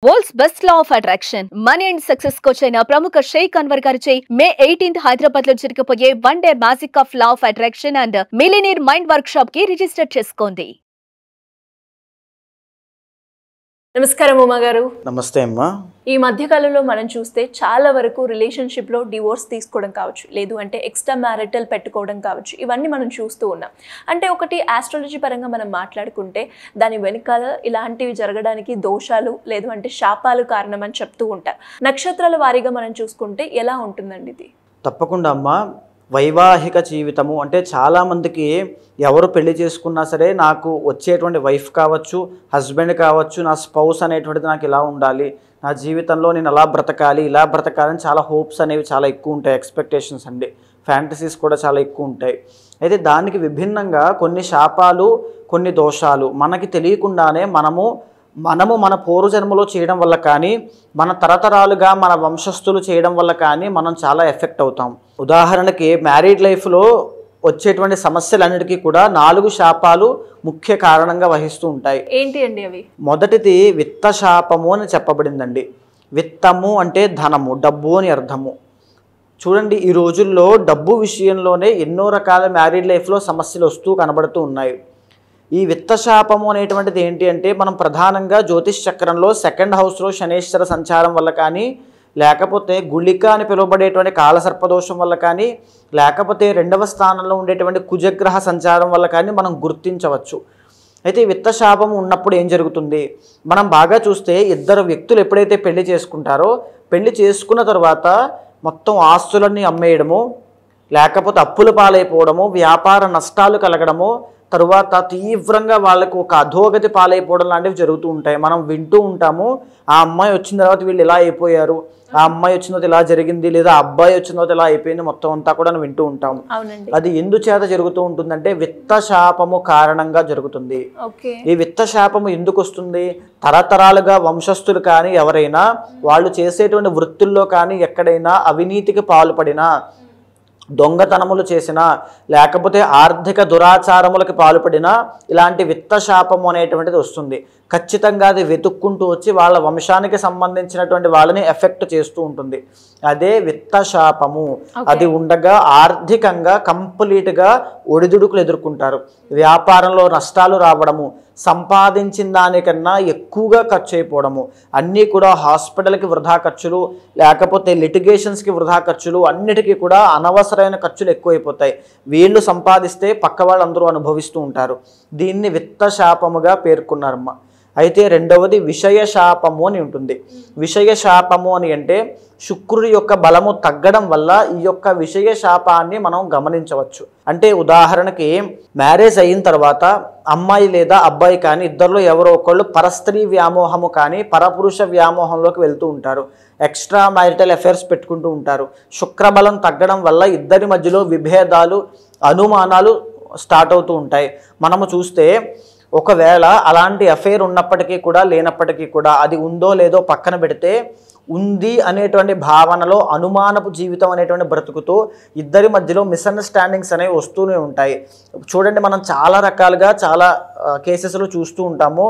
World's best law of attraction money and success coach అయిన ప్రముఖ షేక్ అన్వర్ గారిచే మే 18th హైదరాబాద్ లో జరగబోయే one day magic of law of attraction and millionaire mind work shop కి register చేసుకోండి. నమస్కారం ఉమా గారు. నమస్తే అమ్మా. ఈ మధ్య కాలంలో మనం చూస్తే చాలా వరకు రిలేషన్షిప్ లో డివోర్స్ తీసుకోవడం కావచ్చు, లేదు అంటే ఎక్స్ట్రా మ్యారిటల్ పెట్టుకోవడం కావచ్చు, ఇవన్నీ మనం చూస్తూ ఉన్నాం. అంటే ఒకటి ఆస్ట్రాలజీ పరంగా మనం మాట్లాడుకుంటే దాని వెనకాల ఇలాంటివి జరగడానికి దోషాలు లేదు అంటే శాపాలు కారణం అని చెప్తూ ఉంటారు. నక్షత్రాల వారీగా మనం చూసుకుంటే ఎలా ఉంటుందండి ఇది? తప్పకుండా అమ్మా. వైవాహిక జీవితము అంటే చాలామందికి ఎవరు పెళ్లి చేసుకున్నా సరే నాకు వచ్చేటువంటి వైఫ్ కావచ్చు, హస్బెండ్ కావచ్చు, నా స్పౌస్ అనేటువంటిది నాకు ఇలా ఉండాలి, నా జీవితంలో నేను అలా బ్రతకాలి, ఇలా బ్రతకాలని చాలా హోప్స్ అనేవి చాలా ఎక్కువ ఉంటాయి. ఎక్స్పెక్టేషన్స్ అండి, ఫ్యాంటసీస్ కూడా చాలా ఎక్కువ ఉంటాయి. అయితే దానికి విభిన్నంగా కొన్ని శాపాలు, కొన్ని దోషాలు మనకి తెలియకుండానే మనము మన పూర్వజన్మలో చేయడం వల్ల కానీ, మన తరతరాలుగా మన వంశస్థులు చేయడం వల్ల కానీ మనం చాలా ఎఫెక్ట్ అవుతాం. ఉదాహరణకి మ్యారీడ్ లైఫ్లో వచ్చేటువంటి సమస్యలన్నిటికీ కూడా 4 శాపాలు ముఖ్య కారణంగా వహిస్తూ ఉంటాయి. ఏంటి అండి అవి? మొదటిది విత్త శాపము అని చెప్పబడిందండి. విత్తము అంటే ధనము, డబ్బు అని అర్థము. చూడండి, ఈ రోజుల్లో డబ్బు విషయంలోనే ఎన్నో రకాల మ్యారీడ్ లైఫ్లో సమస్యలు వస్తూ కనబడుతూ ఉన్నాయి. ఈ విత్తశాపము అనేటువంటిది ఏంటి అంటే, మనం ప్రధానంగా జ్యోతిష్ చక్రంలో 2nd హౌస్లో శనేశ్వర సంచారం వల్ల కానీ, లేకపోతే గుళిక అని పిలువబడేటువంటి కాలసర్పదోషం వల్ల కానీ, లేకపోతే 2వ స్థానంలో ఉండేటువంటి కుజగ్రహ సంచారం వల్ల కానీ మనం గుర్తించవచ్చు. అయితే ఈ విత్తశాపము ఉన్నప్పుడు ఏం జరుగుతుంది? మనం బాగా చూస్తే ఇద్దరు వ్యక్తులు ఎప్పుడైతే పెళ్లి చేసుకుంటారో, పెళ్లి చేసుకున్న తర్వాత మొత్తం ఆస్తులన్నీ అమ్మేయడము, లేకపోతే అప్పుల పాలైపోవడము, వ్యాపార నష్టాలు కలగడము, తరువాత తీవ్రంగా వాళ్ళకు ఒక అధోగతి పాలైపోవడం లాంటివి జరుగుతూ ఉంటాయి. మనం వింటూ ఉంటాము, ఆ అమ్మాయి వచ్చిన తర్వాత వీళ్ళు ఇలా అయిపోయారు, ఆ అమ్మాయి వచ్చిన తర్వాత ఇలా జరిగింది, లేదా ఆ అబ్బాయి వచ్చిన తర్వాత ఇలా అయిపోయింది, మొత్తం అంతా కూడా వింటూ ఉంటాము. అది ఎందుచేత జరుగుతూ ఉంటుందంటే విత్తశాపము కారణంగా జరుగుతుంది. ఈ విత్తశాపము ఎందుకు వస్తుంది? తరతరాలుగా వంశస్థులు కానీ ఎవరైనా వాళ్ళు చేసేటువంటి వృత్తుల్లో కానీ ఎక్కడైనా అవినీతికి పాల్పడినా, దొంగతనములు చేసినా, లేకపోతే ఆర్థిక దురాచారములకు పాల్పడినా ఇలాంటి విత్తశాపము అనేటువంటిది వస్తుంది. ఖచ్చితంగా అది వెతుక్కుంటూ వచ్చి వాళ్ళ వంశానికి సంబంధించినటువంటి వాళ్ళని ఎఫెక్ట్ చేస్తూ ఉంటుంది. అదే విత్తశాపము. అది ఉండగా ఆర్థికంగా కంప్లీట్గా ఒడిదుడుకులు ఎదుర్కొంటారు. వ్యాపారంలో నష్టాలు రావడము, సంపాదించిన దానికన్నా ఎక్కువగా ఖర్చు అయిపోవడము, అన్నీ కూడా హాస్పిటల్కి వృధా ఖర్చులు, లేకపోతే లిటిగేషన్స్కి వృధా ఖర్చులు, అన్నిటికీ కూడా అనవసరమైన ఖర్చులు ఎక్కువైపోతాయి. వీళ్ళు సంపాదిస్తే పక్క వాళ్ళందరూ అనుభవిస్తూ ఉంటారు. దీన్ని విత్తశాపముగా పేర్కొన్నారమ్మ. అయితే రెండవది విషయశాపము అని ఉంటుంది. విషయశాపము అని అంటే శుక్రుడి యొక్క బలము తగ్గడం వల్ల ఈ యొక్క విషయ శాపాన్ని మనం గమనించవచ్చు. అంటే ఉదాహరణకి మ్యారేజ్ అయిన తర్వాత అమ్మాయి లేదా అబ్బాయి కానీ ఇద్దరిలో ఎవరో ఒకళ్ళు పరస్త్రీ వ్యామోహము కానీ పరపురుష వ్యామోహంలోకి వెళ్తూ ఉంటారు. ఎక్స్ట్రా మ్యారిటల్ అఫైర్స్ పెట్టుకుంటూ ఉంటారు. శుక్రబలం తగ్గడం వల్ల ఇద్దరి మధ్యలో విభేదాలు, అనుమానాలు స్టార్ట్ అవుతూ ఉంటాయి. మనము చూస్తే ఒకవేళ అలాంటి అఫైర్ ఉన్నప్పటికీ కూడా లేనప్పటికీ కూడా అది ఉందో లేదో పక్కన పెడితే, ఉంది అనేటువంటి భావనలో అనుమానపు జీవితం అనేటువంటి బ్రతుకుతూ ఇద్దరి మధ్యలో మిస్అండర్స్టాండింగ్స్ అనేవి వస్తూనే ఉంటాయి. చూడండి, మనం చాలా రకాలుగా చాలా కేసెస్లో చూస్తూ ఉంటాము.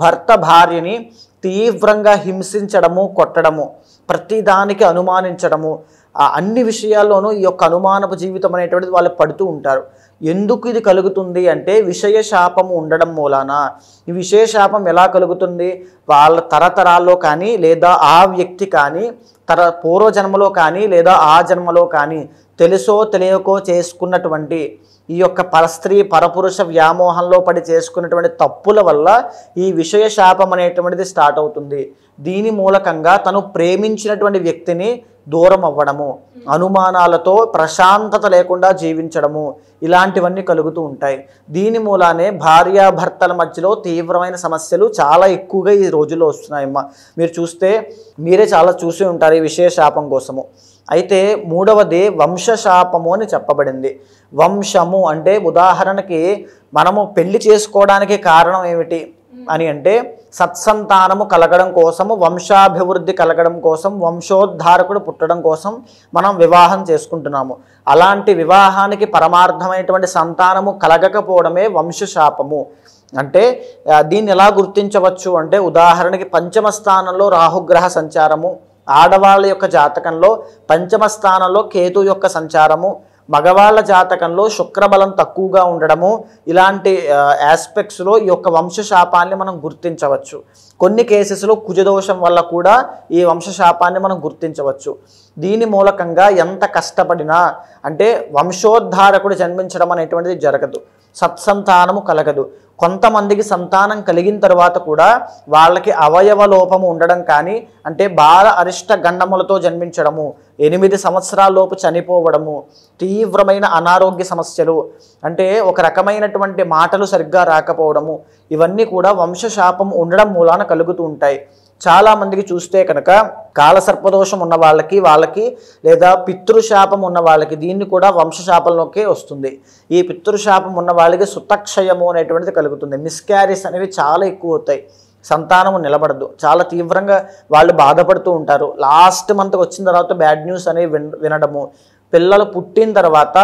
భర్త భార్యని తీవ్రంగా హింసించడము, కొట్టడము, ప్రతిదానికి అనుమానించడము, అన్ని విషయాల్లోనూ ఈ యొక్క అనుమానపు జీవితం అనేటువంటిది వాళ్ళు పడుతూ ఉంటారు. ఎందుకు ఇది కలుగుతుంది అంటే విషయ శాపము ఉండడం మూలాన. ఈ విషయ శాపం ఎలా కలుగుతుంది? వాళ్ళ తరతరాల్లో కానీ, లేదా ఆ వ్యక్తి కానీ పూర్వజన్మలో కానీ, లేదా ఆ జన్మలో కానీ తెలుసో తెలియకో చేసుకున్నటువంటి ఈ యొక్క పరస్త్రీ పరపురుష వ్యామోహంలో పడి చేసుకున్నటువంటి తప్పుల వల్ల ఈ విషయ శాపం అనేటువంటిది స్టార్ట్ అవుతుంది. దీని మూలకంగా తను ప్రేమించినటువంటి వ్యక్తిని దూరం అవ్వడము, అనుమానాలతో ప్రశాంతత లేకుండా జీవించడము, ఇలాంటివన్నీ కలుగుతూ ఉంటాయి. దీని మూలానే భార్యాభర్తల మధ్యలో తీవ్రమైన సమస్యలు చాలా ఎక్కువగా ఈ రోజుల్లో వస్తున్నాయమ్మా. మీరు చూస్తే మీరే చాలా చూసి ఉంటారు ఈ విషయ శాపం కోసము. అయితే మూడవది వంశశాపము అని చెప్పబడింది. వంశము అంటే ఉదాహరణకి మనము పెళ్లి చేసుకోవడానికి కారణం ఏమిటి అని అంటే సత్సంతానము కలగడం కోసము, వంశాభివృద్ధి కలగడం కోసం, వంశోద్ధారకుడు పుట్టడం కోసం మనం వివాహం చేసుకుంటున్నాము. అలాంటి వివాహానికి పరమార్థమైనటువంటి సంతానము కలగకపోవడమే వంశశాపము. అంటే దీన్ని ఎలా గుర్తించవచ్చు అంటే, ఉదాహరణకి పంచమ స్థానంలో రాహుగ్రహ సంచారము, ఆడవాళ్ళ యొక్క జాతకంలో పంచమ స్థానంలో కేతు యొక్క సంచారము, మగవాళ్ళ జాతకంలో శుక్రబలం తక్కువగా ఉండడము, ఇలాంటి ఆస్పెక్ట్స్లో ఈ యొక్క వంశశాపాన్ని మనం గుర్తించవచ్చు. కొన్ని కేసెస్లో కుజదోషం వల్ల కూడా ఈ వంశశాపాన్ని మనం గుర్తించవచ్చు. దీని మూలకంగా ఎంత కష్టపడినా అంటే వంశోద్ధారకుడు జన్మించడం అనేటువంటిది జరగదు, సత్సంతానము కలగదు. కొంతమందికి సంతానం కలిగిన తర్వాత కూడా వాళ్ళకి అవయవ లోపము ఉండడం కానీ, అంటే బాల అరిష్ట గండములతో జన్మించడము, 8 సంవత్సరాల లోపు చనిపోవడము, తీవ్రమైన అనారోగ్య సమస్యలు, అంటే ఒక రకమైనటువంటి మాటలు సరిగ్గా రాకపోవడము, ఇవన్నీ కూడా వంశశాపం ఉండడం మూలాన కలుగుతూ ఉంటాయి. చాలామందికి చూస్తే కనుక కాలసర్పదోషం ఉన్న వాళ్ళకి లేదా పితృశాపం ఉన్న వాళ్ళకి దీన్ని కూడా వంశశాపంలోకే వస్తుంది. ఈ పితృశాపం ఉన్న వాళ్ళకి సుతక్షయము అనేటువంటిది కలుగుతుంది. మిస్క్యారీస్ అనేవి చాలా ఎక్కువ అవుతాయి, సంతానము నిలబడదు, చాలా తీవ్రంగా వాళ్ళు బాధపడుతూ ఉంటారు. లాస్ట్ మంత్కి వచ్చిన తర్వాత బ్యాడ్ న్యూస్ అనేవి వినడము, పిల్లలు పుట్టిన తర్వాత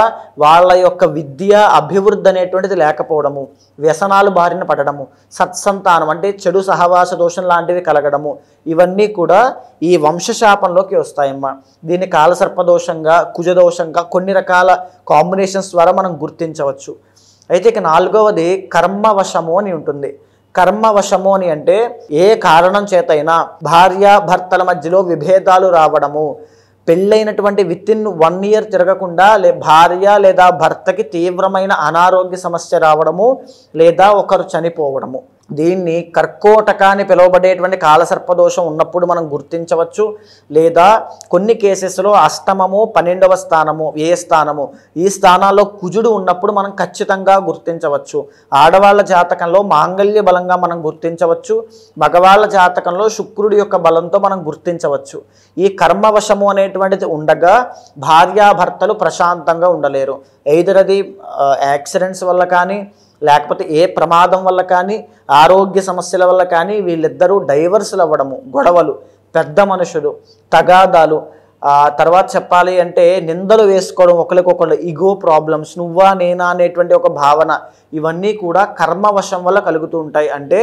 వాళ్ళ యొక్క విద్య అభివృద్ధి అనేటువంటిది లేకపోవడము, వ్యసనాలు బారిన పడడము, సత్సంతానం అంటే చెడు సహవాస దోషం లాంటివి కలగడము, ఇవన్నీ కూడా ఈ వంశశాపంలోకి వస్తాయమ్మా. దీన్ని కాలసర్పదోషంగా, కుజదోషంగా కొన్ని రకాల కాంబినేషన్స్ ద్వారా మనం గుర్తించవచ్చు. అయితే ఇక 4వది కర్మవశము అని ఉంటుంది. కర్మవశము అని అంటే ఏ కారణం చేతైనా భార్యాభర్తల మధ్యలో విభేదాలు రావడము, పెళ్ళైనటువంటి వితిన్ 1 ఇయర్ తిరగకుండా భార్య లేదా భర్తకి తీవ్రమైన అనారోగ్య సమస్య రావడము, లేదా ఒకరు చనిపోవడము, దీన్ని కర్కోటక అని పిలువబడేటువంటి కాలసర్పదోషం ఉన్నప్పుడు మనం గుర్తించవచ్చు. లేదా కొన్ని కేసెస్లో అష్టమము, 12వ స్థానము, స్థానము, ఈ స్థానాల్లో కుజుడు ఉన్నప్పుడు మనం ఖచ్చితంగా గుర్తించవచ్చు. ఆడవాళ్ళ జాతకంలో మాంగళ్య బలంగా మనం గుర్తించవచ్చు, మగవాళ్ళ జాతకంలో శుక్రుడి యొక్క బలంతో మనం గుర్తించవచ్చు. ఈ కర్మవశము అనేటువంటిది ఉండగా భార్యాభర్తలు ప్రశాంతంగా ఉండలేరు. ఎయిదర్ అది యాక్సిడెంట్స్ వల్ల కానీ, లేకపోతే ఏ ప్రమాదం వల్ల కానీ, ఆరోగ్య సమస్యల వల్ల కానీ వీళ్ళిద్దరూ డైవర్సులు అవ్వడము, గొడవలు, పెద్ద మనుషులు, తగాదాలు, తర్వాత చెప్పాలి అంటే నిందలు వేసుకోవడం, ఒకరికొకరు ఈగో ప్రాబ్లమ్స్, నువ్వా నేనా అనేటువంటి ఒక భావన, ఇవన్నీ కూడా కర్మవశం వల్ల కలుగుతూ ఉంటాయి. అంటే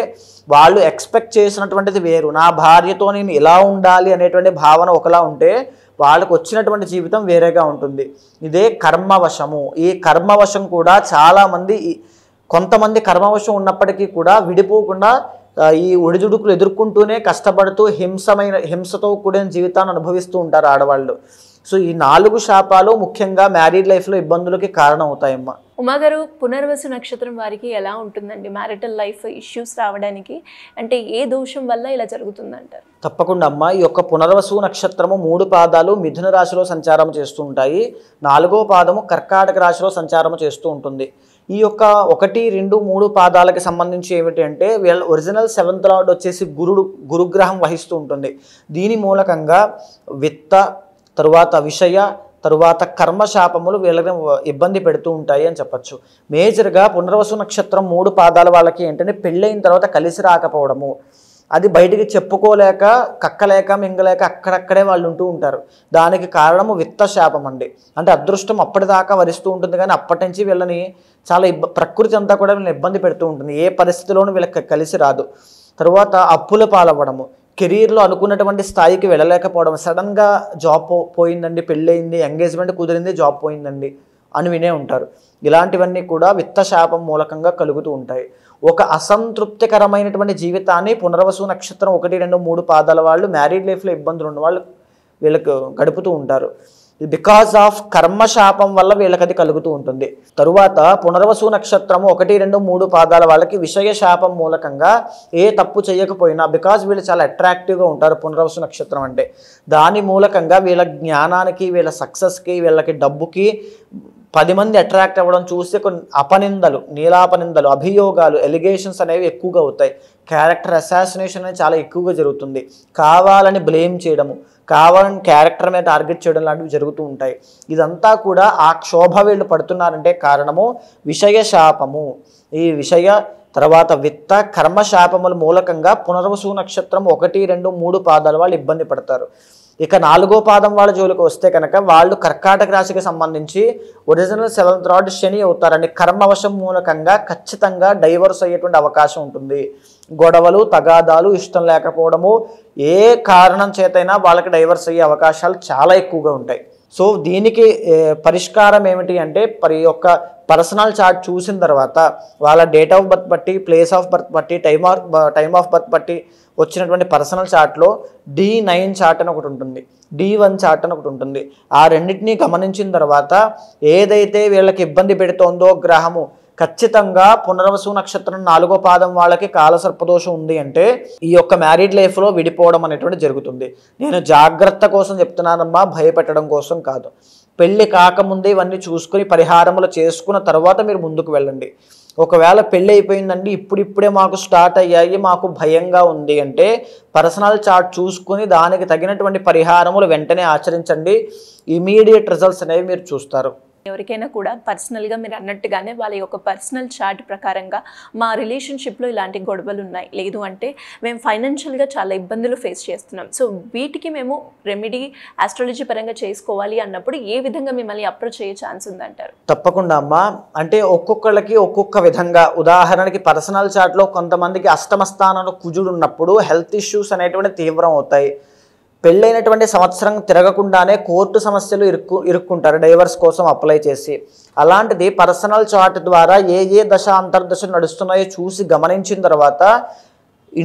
వాళ్ళు ఎక్స్పెక్ట్ చేసినటువంటిది వేరు, నా భార్యతో నేను ఇలా ఉండాలి అనేటువంటి భావన ఒకలా ఉంటే వాళ్ళకు వచ్చినటువంటి జీవితం వేరేగా ఉంటుంది. ఇదే కర్మవశము. ఈ కర్మవశం కూడా చాలామంది, కొంతమంది కర్మవశం ఉన్నప్పటికీ కూడా విడిపోకుండా ఈ ఒడిదుడుకులు ఎదుర్కొంటూనే కష్టపడుతూ హింసతో కూడిన జీవితాన్ని అనుభవిస్తూ ఉంటారు ఆడవాళ్ళు. సో ఈ 4 శాపాలు ముఖ్యంగా మ్యారీడ్ లైఫ్లో ఇబ్బందులకి కారణం అవుతాయమ్మా. ఉమాగారు, పునర్వసు నక్షత్రం వారికి ఎలా ఉంటుందండి మ్యారిటల్ లైఫ్ ఇష్యూస్ రావడానికి? అంటే ఏ దోషం వల్ల ఇలా జరుగుతుందంటారు? తప్పకుండా అమ్మ, ఈ యొక్క పునర్వసు నక్షత్రము 3 పాదాలు మిథున రాశిలో సంచారం చేస్తూ ఉంటాయి, 4వ పాదము కర్కాటక రాశిలో సంచారం చేస్తూ ఉంటుంది. ఈ యొక్క 1, 2, 3 పాదాలకి సంబంధించి ఏమిటి అంటే వీళ్ళ ఒరిజినల్ 7th లార్డ్ వచ్చేసి గురుగ్రహం వహిస్తూ ఉంటుంది. దీని మూలకంగా విత్త, తరువాత విషయ, తరువాత కర్మశాపములు వీళ్ళని ఇబ్బంది పెడుతూ ఉంటాయి అని చెప్పచ్చు. మేజర్గా పునర్వసు నక్షత్రం 3 పాదాల వాళ్ళకి ఏంటంటే పెళ్ళైన తర్వాత కలిసి రాకపోవడము, అది బయటికి చెప్పుకోలేక, కక్కలేక, మింగలేక అక్కడక్కడే వాళ్ళు ఉంటూ ఉంటారు. దానికి కారణము విత్తశాపం అండి. అంటే అదృష్టం అప్పటిదాకా వరిస్తూ ఉంటుంది కానీ అప్పటి నుంచి వీళ్ళని చాలా ప్రకృతి అంతా కూడా వీళ్ళని ఇబ్బంది పెడుతూ ఉంటుంది, ఏ పరిస్థితిలోనూ వీళ్ళకి కలిసి రాదు. తరువాత అప్పుల పాలవ్వడము, కెరీర్లో అనుకున్నటువంటి స్థాయికి వెళ్ళలేకపోవడం, సడన్గా జాబ్ పోయిందండి, పెళ్ళయింది, ఎంగేజ్మెంట్ కుదిరింది, జాబ్ పోయిందండి అని వినే ఉంటారు. ఇలాంటివన్నీ కూడా విత్తశాపం మూలకంగా కలుగుతూ ఉంటాయి. ఒక అసంతృప్తికరమైనటువంటి జీవితాన్ని పునర్వసు నక్షత్రం 1, 2, 3 పాదాల వాళ్ళు, మ్యారీడ్ లైఫ్లో ఇబ్బందులు ఉన్న వాళ్ళు వీళ్ళకు గడుపుతూ ఉంటారు. బికాజ్ ఆఫ్ కర్మశాపం వల్ల వీళ్ళకి అది కలుగుతూ ఉంటుంది. తరువాత పునర్వసు నక్షత్రము 1, 2, 3 పాదాల వాళ్ళకి విషయ శాపం మూలకంగా ఏ తప్పు చేయకపోయినా, బికాజ్ వీళ్ళు చాలా అట్రాక్టివ్గా ఉంటారు పునర్వసు నక్షత్రం అంటే, దాని మూలకంగా వీళ్ళ జ్ఞానానికి, వీళ్ళ సక్సెస్కి, వీళ్ళకి డబ్బుకి 10 మంది అట్రాక్ట్ అవ్వడం చూస్తే కొన్ని అపనిందలు, నీలాపనిందలు, అభియోగాలు, ఎలిగేషన్స్ అనేవి ఎక్కువగా అవుతాయి. క్యారెక్టర్ అసాసినేషన్ అనేది చాలా ఎక్కువగా జరుగుతుంది. కావాలని బ్లేమ్ చేయడము, కావాలని క్యారెక్టర్ మీద టార్గెట్ చేయడం లాంటివి జరుగుతూ ఉంటాయి. ఇదంతా కూడా ఆ క్షోభ వీళ్ళు పడుతున్నారంటే కారణము విషయ శాపము. ఈ విషయ తర్వాత విత్త కర్మశాపముల మూలకంగా పునర్వసు నక్షత్రం 1, 2, 3 పాదాల వాళ్ళు ఇబ్బంది పడతారు. ఇక 4వ పాదం వాళ్ళ జోలికి వస్తే కనుక వాళ్ళు కర్కాటక రాశికి సంబంధించి ఒరిజినల్ 7th లార్డ్ శని అవుతారండి. కర్మవశం మూలకంగా ఖచ్చితంగా డైవర్స్ అయ్యేటువంటి అవకాశం ఉంటుంది. గొడవలు, తగాదాలు, ఇష్టం లేకపోవడము, ఏ కారణం చేతైనా వాళ్ళకి డైవర్స్ అయ్యే అవకాశాలు చాలా ఎక్కువగా ఉంటాయి. సో దీనికి పరిష్కారం ఏమిటి అంటే యొక్క పర్సనల్ చార్ట్ చూసిన తర్వాత వాళ్ళ డేట్ ఆఫ్ బర్త్ బట్టి, ప్లేస్ ఆఫ్ బర్త్ బట్టి, టైమ్ ఆఫ్ బర్త్ బట్టి వచ్చినటువంటి పర్సనల్ చార్ట్లో D9 చార్ట్ అని ఒకటి ఉంటుంది, D1 చార్ట్ అని ఒకటి ఉంటుంది. ఆ రెండింటినీ గమనించిన తర్వాత ఏదైతే వీళ్ళకి ఇబ్బంది పెడుతోందో గ్రహము, ఖచ్చితంగా పునర్వసు నక్షత్రం 4వ పాదం వాళ్ళకి కాలసర్పదోషం ఉంది అంటే ఈ యొక్క మ్యారీడ్ లైఫ్లో విడిపోవడం అనేటువంటి జరుగుతుంది. నేను జాగ్రత్త కోసం చెప్తున్నానమ్మా, భయపెట్టడం కోసం కాదు. పెళ్ళి కాకముందే ఇవన్నీ చూసుకుని పరిహారములు చేసుకున్న తర్వాత మీరు ముందుకు వెళ్ళండి. ఒకవేళ పెళ్ళి అయిపోయిందండి, ఇప్పుడిప్పుడే మాకు స్టార్ట్ అయ్యాయి, మాకు భయంగా ఉంది అంటే పర్సనల్ చార్ట్ చూసుకుని దానికి తగినటువంటి పరిహారములు వెంటనే ఆచరించండి. ఇమీడియట్ రిజల్ట్స్ అనేవి మీరు చూస్తారు. ఎవరికైనా కూడా పర్సనల్గా మీరు అన్నట్టుగానే వాళ్ళ యొక్క పర్సనల్ చార్ట్ ప్రకారంగా మా రిలేషన్షిప్లో ఇలాంటి గొడవలు ఉన్నాయి, లేదు అంటే మేము ఫైనాన్షియల్గా చాలా ఇబ్బందులు ఫేస్ చేస్తున్నాం, సో వీటికి మేము రెమెడీ ఆస్ట్రాలజీ పరంగా చేసుకోవాలి అన్నప్పుడు ఏ విధంగా మిమ్మల్ని అప్రోచ్ అయ్యే ఛాన్స్ ఉందంటారు? తప్పకుండా అమ్మా. అంటే ఒక్కొక్కళ్ళకి ఒక్కొక్క విధంగా, ఉదాహరణకి పర్సనల్ చార్ట్లో కొంతమందికి అష్టమ స్థానంలో కుజుడు ఉన్నప్పుడు హెల్త్ ఇష్యూస్ అనేటువంటి తీవ్రం అవుతాయి. పెళ్ళైనటువంటి సంవత్సరం తిరగకుండానే కోర్టు సమస్యలు ఇరుక్కుంటారు డైవర్స్ కోసం అప్లై చేసి. అలాంటిది పర్సనల్ చార్ట్ ద్వారా ఏ దశ అంతర్దశ నడుస్తున్నాయో చూసి గమనించిన తర్వాత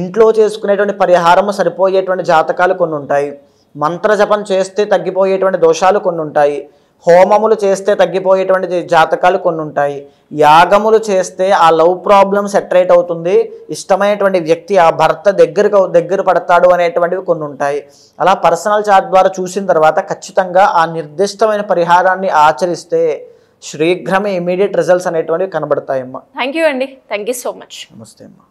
ఇంట్లో చేసుకునేటువంటి పరిహారము సరిపోయేటువంటి జాతకాలు కొన్ని ఉంటాయి, మంత్రజపం చేస్తే తగ్గిపోయేటువంటి దోషాలు కొన్ని ఉంటాయి, హోమములు చేస్తే తగ్గిపోయేటువంటి జాతకాలు కొన్ని ఉంటాయి, యాగములు చేస్తే ఆ లవ్ ప్రాబ్లం సెటరేట్ అవుతుంది, ఇష్టమైనటువంటి వ్యక్తి ఆ భర్త దగ్గర పడతాడు అనేటువంటివి కొన్ని ఉంటాయి. అలా పర్సనల్ చార్ట్ ద్వారా చూసిన తర్వాత ఖచ్చితంగా ఆ నిర్దిష్టమైన పరిహారాన్ని ఆచరిస్తే శీఘ్రమే ఇమీడియట్ రిజల్ట్స్ అనేటువంటివి కనబడతాయమ్మా. థ్యాంక్ యూ అండి, థ్యాంక్ యూ సో మచ్. నమస్తే అమ్మా.